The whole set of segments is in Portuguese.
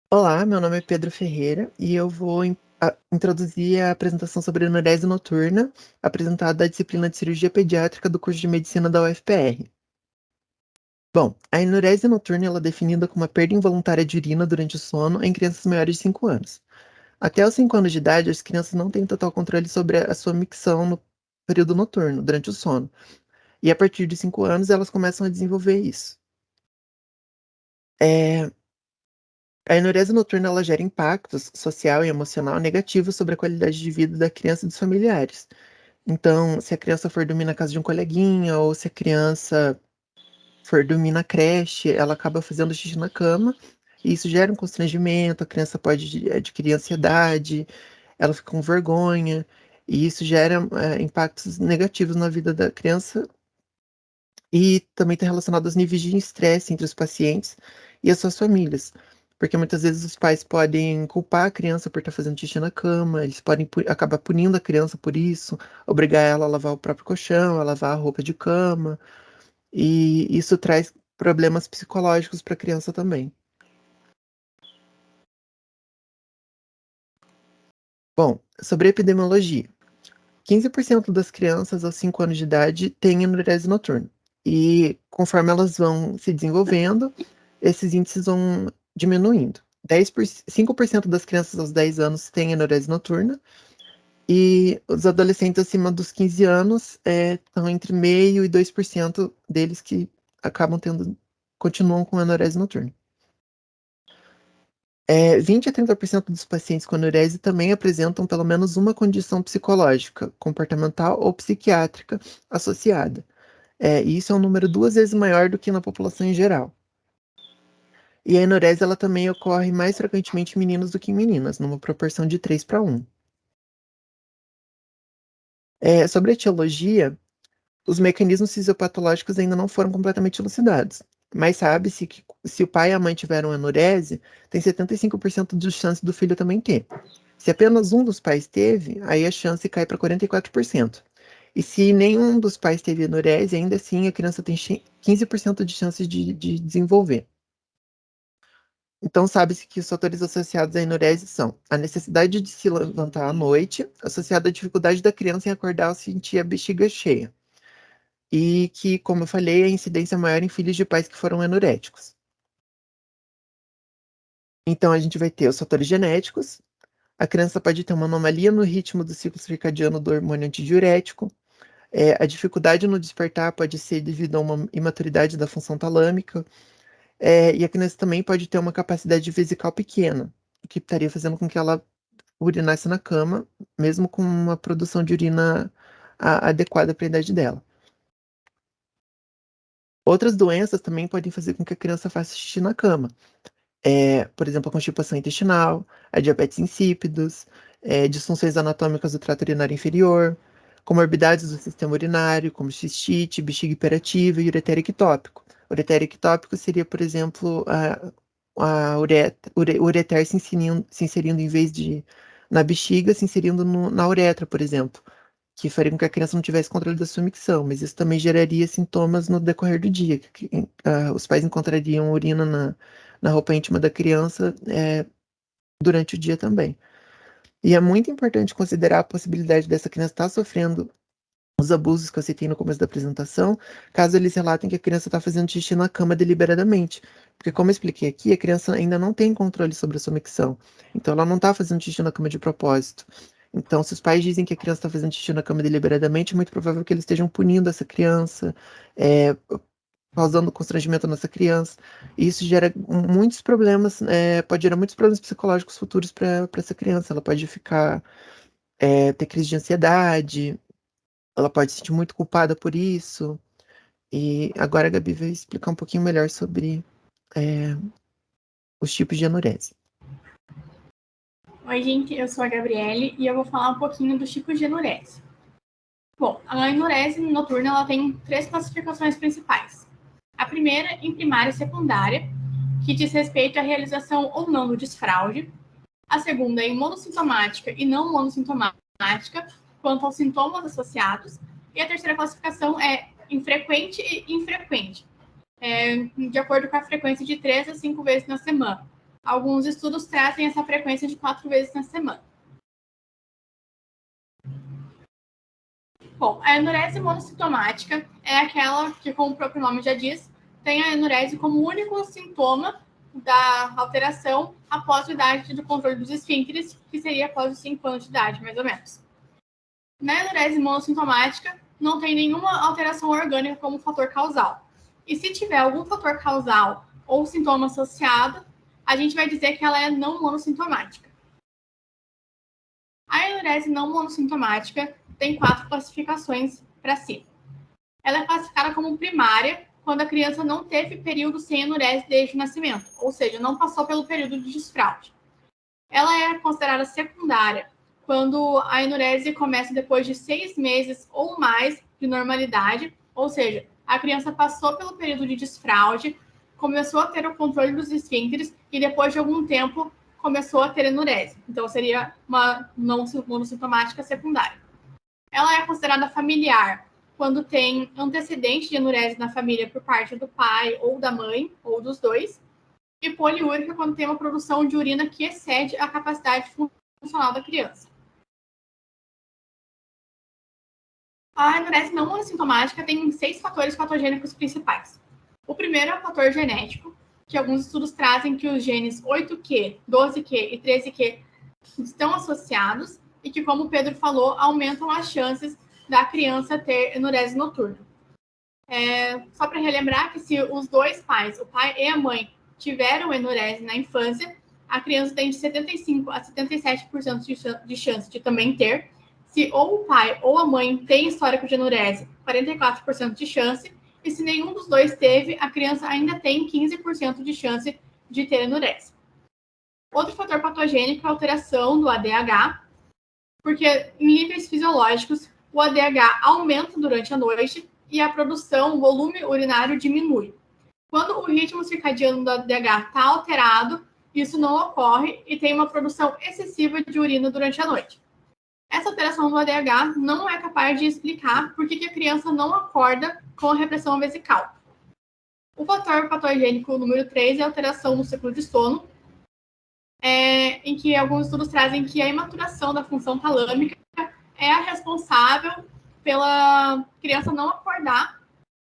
Olá, meu nome é Pedro Ferreira e eu vou introduzir a apresentação sobre a enurese noturna, apresentada da disciplina de cirurgia pediátrica do curso de medicina da UFPR. Bom, a enurese noturna ela é definida como uma perda involuntária de urina durante o sono em crianças maiores de 5 anos. Até os 5 anos de idade, as crianças não têm total controle sobre a sua micção no período noturno, durante o sono. E a partir de 5 anos, elas começam a desenvolver isso. É, A enurese noturna ela gera impactos social e emocional negativos sobre a qualidade de vida da criança e dos familiares. Então, se a criança for dormir na casa de um coleguinha ou se a criança for dormir na creche, ela acaba fazendo xixi na cama, e isso gera um constrangimento, a criança pode adquirir ansiedade, ela fica com vergonha, e isso gera impactos negativos na vida da criança e também está relacionado aos níveis de estresse entre os pacientes e as suas famílias. Porque muitas vezes os pais podem culpar a criança por estar fazendo xixi na cama, eles podem acabar punindo a criança por isso, obrigar ela a lavar o próprio colchão, a lavar a roupa de cama, e isso traz problemas psicológicos para a criança também. Bom, sobre a epidemiologia. 15% das crianças aos 5 anos de idade têm enurese noturna. E conforme elas vão se desenvolvendo, esses índices vão diminuindo. 5% das crianças aos 10 anos têm enurese noturna, e os adolescentes acima dos 15 anos estão entre meio e 2% deles que acabam continuam com enurese noturna. 20 a 30% dos pacientes com enurese também apresentam pelo menos uma condição psicológica, comportamental ou psiquiátrica associada. E isso é um número 2 vezes maior do que na população em geral. E a enurese ela também ocorre mais frequentemente em meninos do que em meninas, numa proporção de 3:1. Sobre a etiologia, os mecanismos fisiopatológicos ainda não foram completamente elucidados, mas sabe-se que se o pai e a mãe tiveram enurese, tem 75% de chance do filho também ter. Se apenas um dos pais teve, aí a chance cai para 44%. E se nenhum dos pais teve enurese, ainda assim a criança tem 15% de chances de desenvolver. Então, sabe-se que os fatores associados à enurese são a necessidade de se levantar à noite, associada à dificuldade da criança em acordar ao sentir a bexiga cheia. E que, como eu falei, a incidência é maior em filhos de pais que foram anuréticos. Então, a gente vai ter os fatores genéticos, a criança pode ter uma anomalia no ritmo do ciclo circadiano do hormônio antidiurético, a dificuldade no despertar pode ser devido a uma imaturidade da função talâmica, e a criança também pode ter uma capacidade vesical pequena, o que estaria fazendo com que ela urinasse na cama, mesmo com uma produção de urina adequada para a idade dela. Outras doenças também podem fazer com que a criança faça xixi na cama. Por exemplo, a constipação intestinal, a diabetes insípidos, disfunções anatômicas do trato urinário inferior, comorbidades do sistema urinário, como cistite, bexiga hiperativa e ureter ectópico. Ureter ectópico seria, por exemplo, o ureter se inserindo em vez de na bexiga, se inserindo na uretra, por exemplo, que faria com que a criança não tivesse controle da sua micção, mas isso também geraria sintomas no decorrer do dia, os pais encontrariam urina na roupa íntima da criança durante o dia também. E é muito importante considerar a possibilidade dessa criança estar sofrendo os abusos que eu citei no começo da apresentação, caso eles relatem que a criança está fazendo xixi na cama deliberadamente. Porque, como eu expliquei aqui, a criança ainda não tem controle sobre a sua micção. Então, ela não está fazendo xixi na cama de propósito. Então, se os pais dizem que a criança está fazendo xixi na cama deliberadamente, é muito provável que eles estejam punindo essa criança, é, causando constrangimento nessa criança. E isso gera muitos problemas, pode gerar muitos problemas psicológicos futuros para essa criança. Ela pode ter crise de ansiedade, ela pode se sentir muito culpada por isso. E agora a Gabi vai explicar um pouquinho melhor sobre os tipos de enurese. Oi, gente, eu sou a Gabriele e eu vou falar um pouquinho dos tipos de enurese. Bom, a enurese noturna ela tem 3 classificações principais. A primeira, em primária e secundária, que diz respeito à realização ou não do desfraude. A segunda, em monossintomática e não monossintomática, quanto aos sintomas associados. E a terceira classificação é infrequente e infrequente, de acordo com a frequência de 3 a 5 vezes na semana. Alguns estudos trazem essa frequência de 4 vezes na semana. Bom, a enurese monossintomática é aquela que, como o próprio nome já diz, tem a enurese como único sintoma da alteração após a idade do controle dos esfíncteres, que seria após os 5 anos de idade, mais ou menos. Na enurese monossintomática, não tem nenhuma alteração orgânica como fator causal. E se tiver algum fator causal ou sintoma associado, a gente vai dizer que ela é não monossintomática. A enurese não monossintomática tem 4 classificações para si. Ela é classificada como primária quando a criança não teve período sem enurese desde o nascimento, ou seja, não passou pelo período de desfraude. Ela é considerada secundária quando a enurese começa depois de 6 meses ou mais de normalidade, ou seja, a criança passou pelo período de desfraude, começou a ter o controle dos esfíncteres e depois de algum tempo começou a ter enurese. Então, seria uma não monossintomática secundária. Ela é considerada familiar quando tem antecedente de enurese na família por parte do pai ou da mãe, ou dos dois. E poliúrica quando tem uma produção de urina que excede a capacidade funcional da criança. A enurese não monossintomática tem 6 fatores patogênicos principais. O primeiro é o fator genético, que alguns estudos trazem que os genes 8q, 12q e 13q estão associados e que, como o Pedro falou, aumentam as chances da criança ter enurese noturna. Só para relembrar que se os dois pais, o pai e a mãe, tiveram enurese na infância, a criança tem de 75% a 77% de chance de também ter. Se ou o pai ou a mãe tem histórico de enurese, 44% de chance. E se nenhum dos dois teve, a criança ainda tem 15% de chance de ter enurese. Outro fator patogênico é a alteração do ADH, porque em níveis fisiológicos, o ADH aumenta durante a noite e a produção, o volume urinário diminui. Quando o ritmo circadiano do ADH está alterado, isso não ocorre e tem uma produção excessiva de urina durante a noite. Essa alteração do ADH não é capaz de explicar por que a criança não acorda com a repressão vesical. O fator patogênico número 3 é a alteração no ciclo de sono, em que alguns estudos trazem que a imaturação da função talâmica é a responsável pela criança não acordar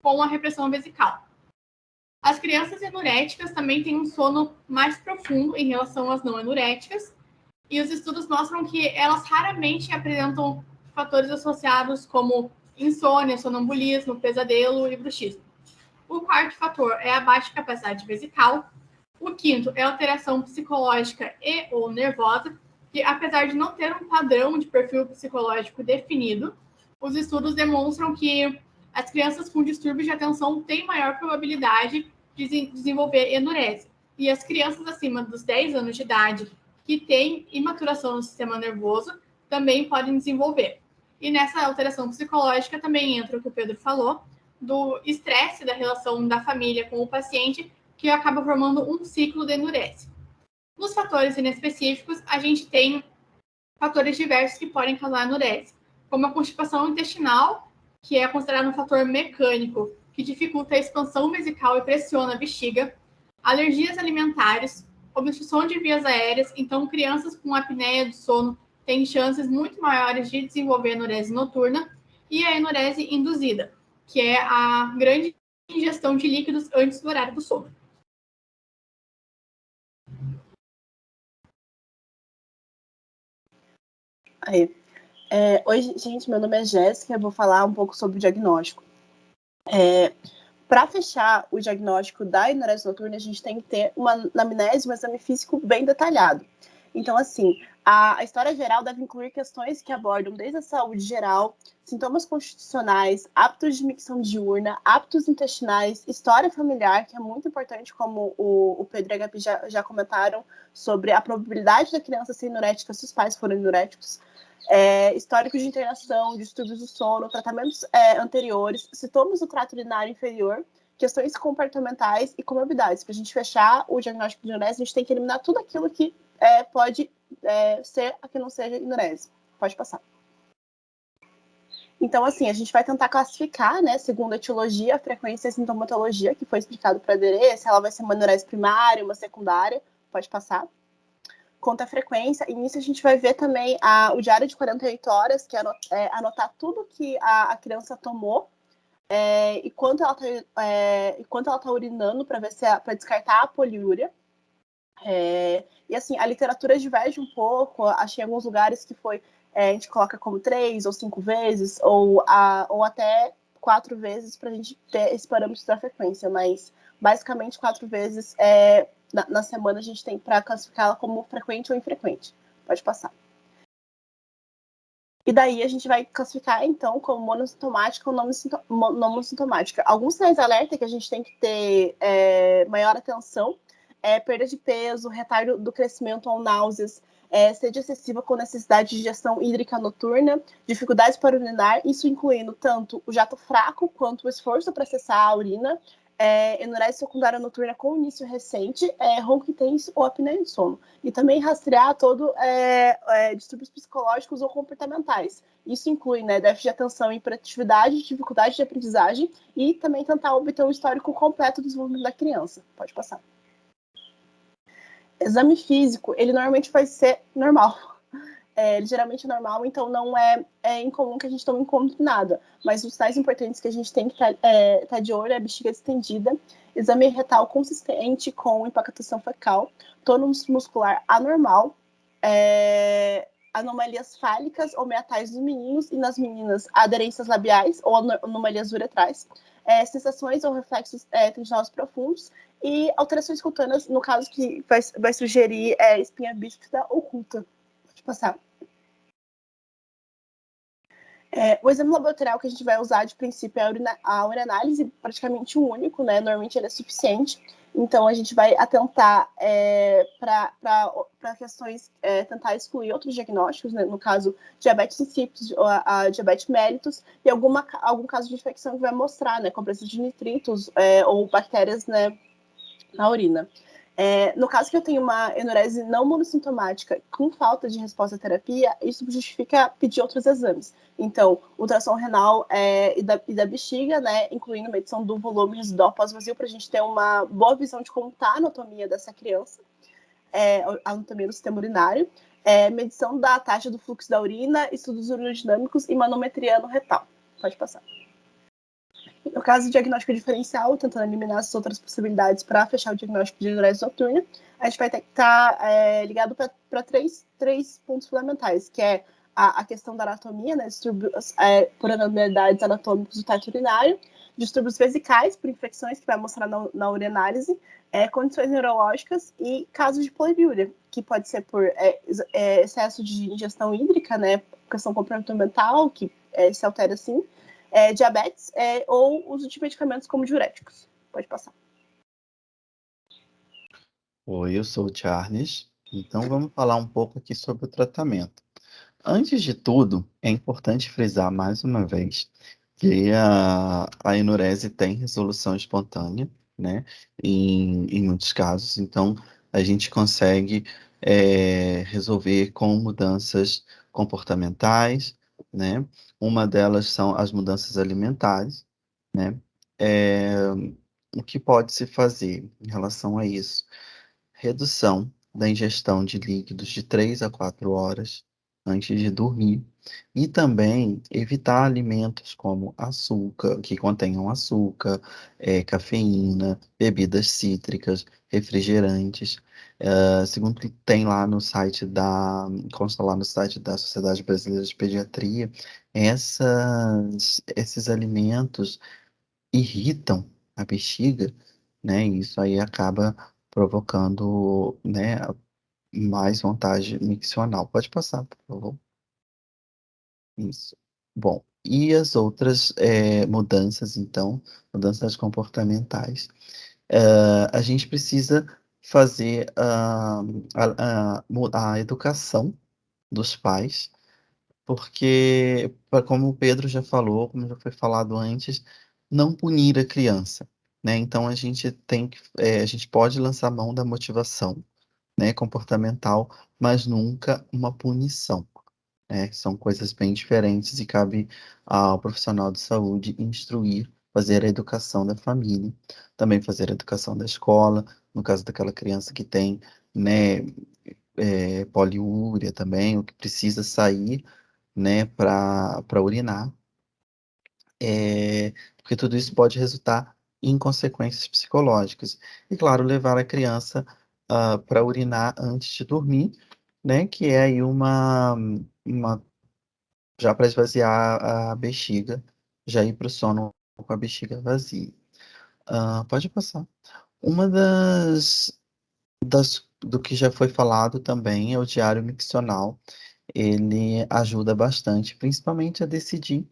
com a repressão vesical. As crianças enuréticas também têm um sono mais profundo em relação às não enuréticas, e os estudos mostram que elas raramente apresentam fatores associados como insônia, sonambulismo, pesadelo e bruxismo. O quarto fator é a baixa capacidade vesical. O quinto é a alteração psicológica e ou nervosa, que apesar de não ter um padrão de perfil psicológico definido, os estudos demonstram que as crianças com distúrbio de atenção têm maior probabilidade de desenvolver enurese. E as crianças acima dos 10 anos de idade que têm imaturação no sistema nervoso também podem desenvolver. E nessa alteração psicológica também entra o que o Pedro falou, do estresse da relação da família com o paciente, que acaba formando um ciclo de enurese. Nos fatores inespecíficos, a gente tem fatores diversos que podem causar enurese, como a constipação intestinal, que é considerado um fator mecânico, que dificulta a expansão vesical e pressiona a bexiga, alergias alimentares, obstrução de vias aéreas, então crianças com apneia do sono têm chances muito maiores de desenvolver enurese noturna, e a enurese induzida, que é a grande ingestão de líquidos antes do horário do sono. Aí. Oi, gente, meu nome é Jéssica, eu vou falar um pouco sobre o diagnóstico. Para fechar o diagnóstico da enurese noturna, a gente tem que ter uma anamnese, um exame físico bem detalhado. Então, assim, a história geral deve incluir questões que abordam desde a saúde geral, sintomas constitucionais, hábitos de micção diurna, hábitos intestinais, história familiar, que é muito importante, como o Pedro e a Gabi já comentaram, sobre a probabilidade da criança ser enurética se os pais forem enuréticos, histórico de internação, distúrbios do sono, tratamentos anteriores, sintomas do trato urinário inferior, questões comportamentais e comorbidades. Para a gente fechar o diagnóstico de enurese, a gente tem que eliminar tudo aquilo que pode ser a que não seja enurese. Pode passar. Então, assim, a gente vai tentar classificar, né, segundo a etiologia, a frequência e a sintomatologia, que foi explicado para a Derê, se ela vai ser uma enurese primária, uma secundária, Pode passar. Conta a frequência, e nisso a gente vai ver também o diário de 48 horas, que é anotar tudo que a criança tomou, e quanto ela tá urinando, para ver para descartar a poliúria. E assim, a literatura diverge um pouco, achei em alguns lugares que a gente coloca como 3 ou 5 vezes, ou até 4 vezes, para a gente ter esse parâmetro da frequência, mas basicamente 4 vezes na semana a gente tem para classificá-la como frequente ou infrequente. Pode passar. E daí a gente vai classificar, então, como monossintomática ou não sintomática. Alguns sinais de alerta que a gente tem que ter maior atenção perda de peso, retardo do crescimento ou náuseas, sede excessiva com necessidade de ingestão hídrica noturna, dificuldades para urinar, isso incluindo tanto o jato fraco quanto o esforço para acessar a urina, enurese secundária noturna com início recente, ronco intenso ou apneia de sono. E também rastrear distúrbios psicológicos ou comportamentais. Isso inclui déficit de atenção e hiperatividade, dificuldade de aprendizagem e também tentar obter um histórico completo do desenvolvimento da criança. Pode passar. Exame físico, ele normalmente vai ser normal. Ele geralmente é normal, então não é incomum que a gente não encontre nada. Mas os sinais importantes que a gente tem que tá de olho é a bexiga distendida, exame retal consistente com impactação fecal, tônus muscular anormal, anomalias fálicas ou meatais nos meninos e nas meninas, aderências labiais ou anomalias uretrais, sensações ou reflexos tendinosos profundos e alterações cutâneas, no caso que vai sugerir espinha bífida oculta. Pode passar. O exame laboratorial que a gente vai usar de princípio é a ureanálise, praticamente o único, né? Normalmente ele é suficiente. Então a gente vai atentar para questões, tentar excluir outros diagnósticos, né? No caso, diabetes insípidos, a diabetes mellitus, e algum caso de infecção que vai mostrar, né? Com presença de nitritos ou bactérias, né, na urina. No caso que eu tenho uma enurese não monossintomática com falta de resposta à terapia, isso justifica pedir outros exames. Então, ultrassom renal e da bexiga, né, incluindo medição do volume residual pós-vazio, para a gente ter uma boa visão de como está a anatomia dessa criança, a anatomia do sistema urinário, medição da taxa do fluxo da urina, estudos urinodinâmicos e manometria no retal. Pode passar. No caso do diagnóstico diferencial, tentando eliminar as outras possibilidades para fechar o diagnóstico de enurese noturna, a gente vai ter que estar ligado para três pontos fundamentais, que é a questão da anatomia, né, distúrbios por anormalidades anatômicos do trato urinário, distúrbios vesicais por infecções, que vai mostrar na ureanálise, condições neurológicas e casos de poliúria, que pode ser por excesso de ingestão hídrica, né, questão comportamental, que se altera assim, diabetes ou uso de medicamentos como diuréticos. Pode passar. Oi, eu sou o Charles. Então vamos falar um pouco aqui sobre o tratamento. Antes de tudo, é importante frisar mais uma vez que a enurese tem resolução espontânea, né? Em muitos casos. Então a gente consegue resolver com mudanças comportamentais, né? Uma delas são as mudanças alimentares, né? É, o que pode se fazer em relação a isso? Redução da ingestão de líquidos de 3 a 4 horas antes de dormir e também evitar alimentos como açúcar, que contenham açúcar, cafeína, bebidas cítricas, refrigerantes. Segundo que tem lá no site consta lá no site da Sociedade Brasileira de Pediatria, esses alimentos irritam a bexiga, né? E isso aí acaba provocando, né, mais vontade miccional. Pode passar, por favor. Isso. Bom, e as outras mudanças, então, mudanças comportamentais. A gente precisa fazer a educação dos pais, porque, como o Pedro já falou, como já foi falado antes, não punir a criança, né? Então a gente pode lançar mão da motivação, né, comportamental, mas nunca uma punição, né? São coisas bem diferentes e cabe ao profissional de saúde instruir, fazer a educação da família, também fazer a educação da escola, no caso daquela criança que tem né, poliúria também, o que precisa sair, né, para urinar, porque tudo isso pode resultar em consequências psicológicas. E, claro, levar a criança para urinar antes de dormir, né, que é aí uma já para esvaziar a bexiga, já ir para o sono com a bexiga vazia. Pode passar. Uma do que já foi falado também é o diário miccional. Ele ajuda bastante, principalmente a decidir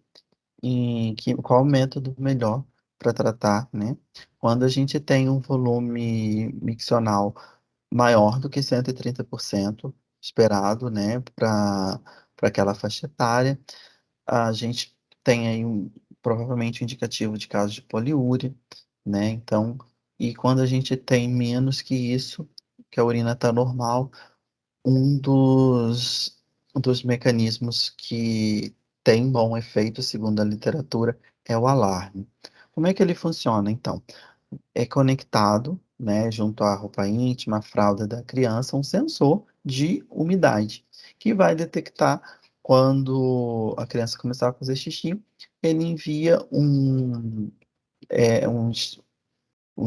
qual o método melhor para tratar, né? Quando a gente tem um volume miccional maior do que 130% esperado, né, para aquela faixa etária, a gente tem aí provavelmente um indicativo de caso de poliúria, né? Então, e quando a gente tem menos que isso, que a urina está normal, um dos mecanismos que tem bom efeito, segundo a literatura, é o alarme. Como é que ele funciona, então? É conectado, né, junto à roupa íntima, à fralda da criança, um sensor de umidade, que vai detectar quando a criança começar a fazer xixi, ele envia um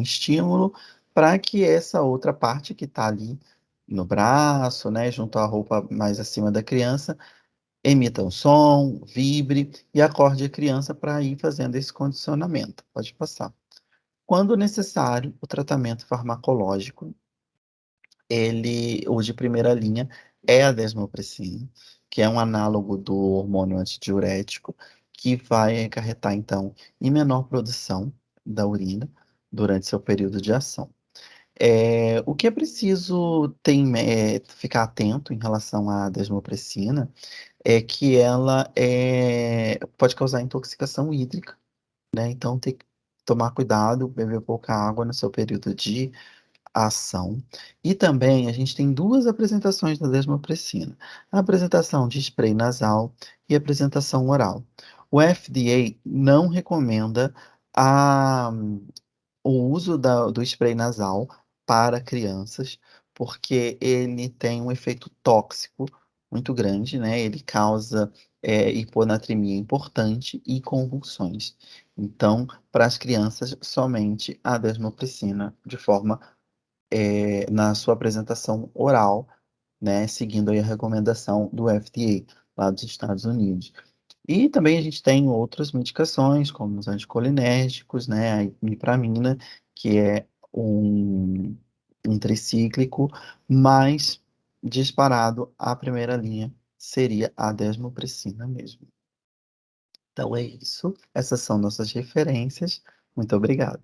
estímulo para que essa outra parte que está ali no braço, né, junto à roupa mais acima da criança, emita um som, vibre e acorde a criança para ir fazendo esse condicionamento. Pode passar. Quando necessário, o tratamento farmacológico, o de primeira linha, é a desmopressina, que é um análogo do hormônio antidiurético, que vai acarretar, então, em menor produção da urina durante seu período de ação. O que é preciso ficar atento em relação à desmopressina é que ela pode causar intoxicação hídrica, né? Então tem que tomar cuidado, beber pouca água no seu período de ação. E também a gente tem duas apresentações da desmopressina: a apresentação de spray nasal e a apresentação oral. O FDA não recomenda a o uso do spray nasal para crianças, porque ele tem um efeito tóxico muito grande, né? Ele causa hiponatremia importante e convulsões. Então, para as crianças, somente a desmopressina, de forma, na sua apresentação oral, né? Seguindo aí a recomendação do FDA, lá dos Estados Unidos. E também a gente tem outras medicações, como os anticolinérgicos, né, a imipramina, que é um tricíclico, mas disparado a primeira linha seria a desmopressina mesmo. Então é isso. Essas são nossas referências. Muito obrigado.